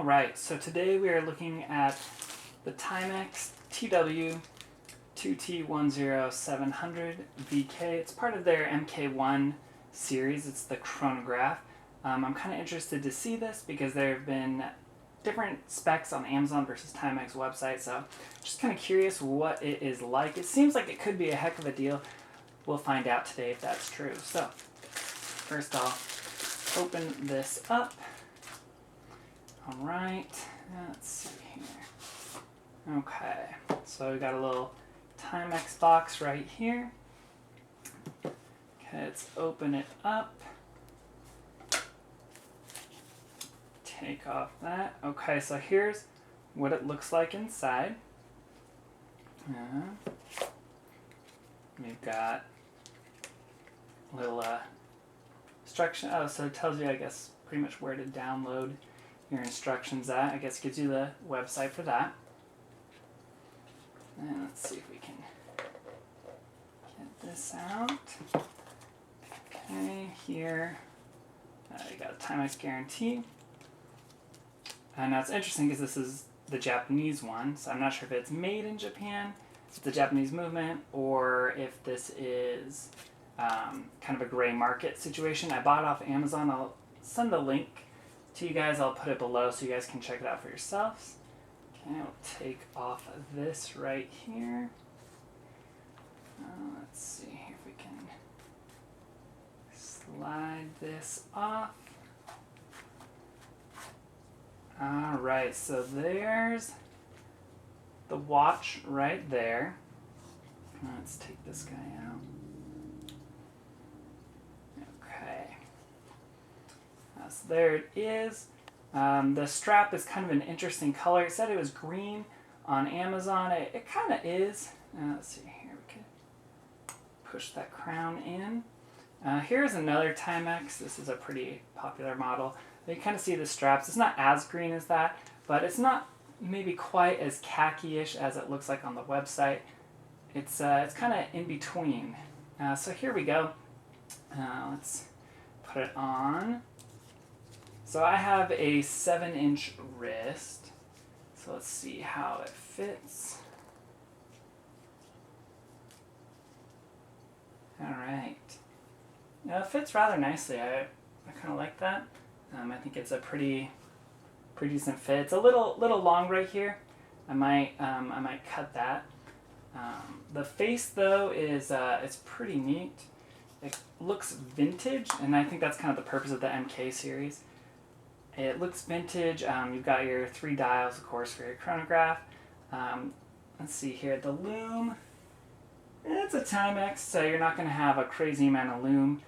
Alright, so today we are looking at the Timex TW2T10700 VK. It's part of their MK1 series. It's the Chronograph. I'm kind of interested to see this because there have been different specs on Amazon versus Timex website, so just kind of curious what it is like. It seems like it could be a heck of a deal. We'll find out today if that's true. So first I'll open this up. Alright, let's see here. Okay, so we got a little Timex box right here. Okay, let's open it up. Take off that. Okay, so here's what it looks like inside. We've got a little instruction. Oh, so it tells you, I guess, pretty much where to download your instructions at. I guess gives you the website for that. And let's see if we can get this out. Okay, here you got a Timex guarantee. And now it's interesting because this is the Japanese one, so I'm not sure if it's made in Japan, if it's a Japanese movement, or if this is kind of a gray market situation. I bought it off Amazon. I'll send the link to you guys. I'll put it below so you guys can check it out for yourselves. Okay, we'll take off this right here. Let's see here if we can slide this off. Alright, so there's the watch right there. Let's take this guy out. Okay. So there it is. The strap is kind of an interesting color. It said it was green on Amazon. It kind of is. Let's see here. We can push that crown in. Here's another Timex. This is a pretty popular model. You kind of see the straps. It's not as green as that, but it's not maybe quite as khaki-ish as it looks like on the website. It's kind of in between. So here we go. Let's put it on. So I have a 7-inch wrist. So let's see how it fits. Alright. It fits rather nicely. I kind of like that. I think it's a pretty decent fit. It's a little long right here. I might cut that. The face though is it's pretty neat. It looks vintage, and I think that's kind of the purpose of the MK series. It looks vintage. You've got your 3 dials, of course, for your chronograph. Let's see here. The loom. It's a Timex, so you're not going to have a crazy amount of loom.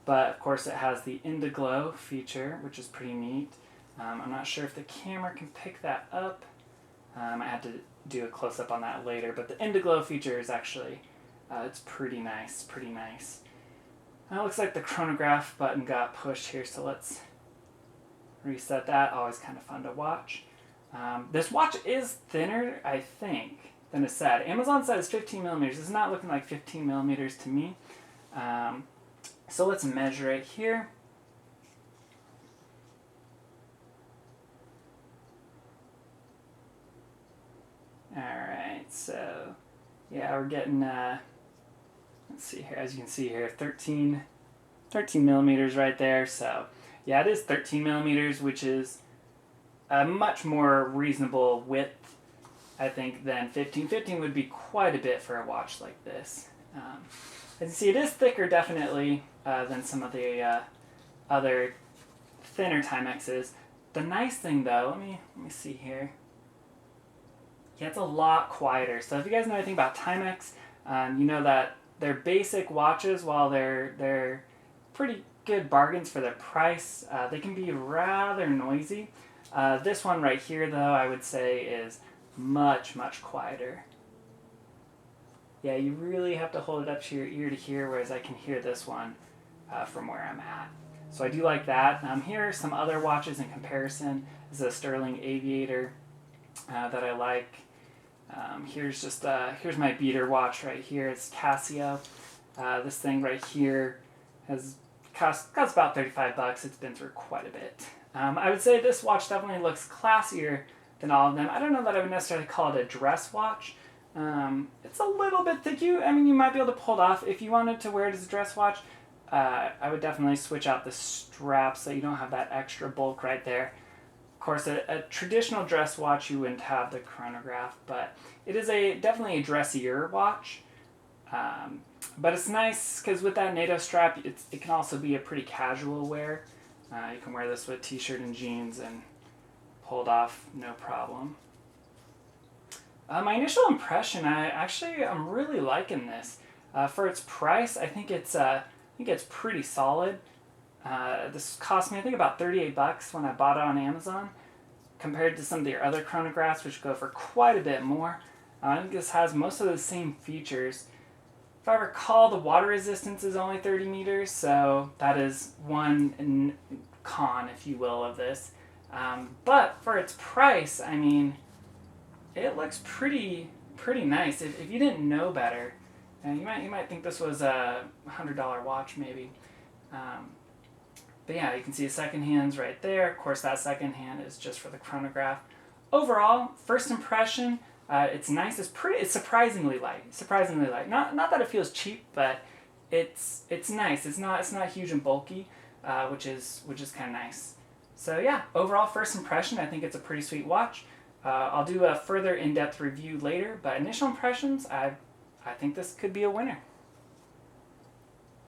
But of course it has the Indiglow feature, which is pretty neat. I'm not sure if the camera can pick that up. I have to do a close-up on that later, but the Indiglow feature is actually, it's pretty nice, It looks like the chronograph button got pushed here, so let's reset that. Always kind of fun to watch. This watch is thinner, I think, than it said. Amazon says 15 millimeters. It's not looking like 15 millimeters to me. So let's measure it here. Alright, so yeah, we're getting, let's see here, as you can see here, 13 millimeters right there. So yeah, it is 13 millimeters, which is a much more reasonable width, I think, than 15. 15 would be quite a bit for a watch like this. As you see, it is thicker, definitely, than some of the other thinner Timexes. The nice thing, though, let me see here. Yeah, it's a lot quieter. So if you guys know anything about Timex, you know that their basic watches, while they're pretty good bargains for their price, they can be rather noisy. This one right here, though, I would say is much quieter. Yeah, you really have to hold it up to your ear to hear, whereas I can hear this one from where I'm at. So I do like that. Here are some other watches in comparison. This is a Sterling Aviator that I like. Here's my beater watch right here. It's Casio. This thing right here costs about $35. It's been through quite a bit. I would say this watch definitely looks classier than all of them. I don't know that I would necessarily call it a dress watch. It's a little bit thick. I mean, you might be able to pull it off if you wanted to wear it as a dress watch. I would definitely switch out the strap so you don't have that extra bulk right there. Of course, a traditional dress watch, you wouldn't have the chronograph, but it is definitely a dressier watch. But it's nice because with that NATO strap, it can also be a pretty casual wear. You can wear this with t-shirt and jeans and pull it off no problem. My initial impression, I'm really liking this. For its price, I think it's pretty solid. This cost me, I think, about $38 when I bought it on Amazon, compared to some of their other chronographs, which go for quite a bit more. I think this has most of the same features. If I recall, the water resistance is only 30 meters, so that is one con, if you will, of this. But for its price, I mean, it looks pretty nice. If you didn't know better, you might think this was a $100 watch maybe. But yeah, you can see the second hand's right there. Of course, that second hand is just for the chronograph. Overall, first impression, it's nice. It's surprisingly light. Surprisingly light. Not that it feels cheap, but it's nice. It's not huge and bulky, which is kind of nice. So yeah, overall first impression, I think it's a pretty sweet watch. I'll do a further in-depth review later, but initial impressions, I think this could be a winner.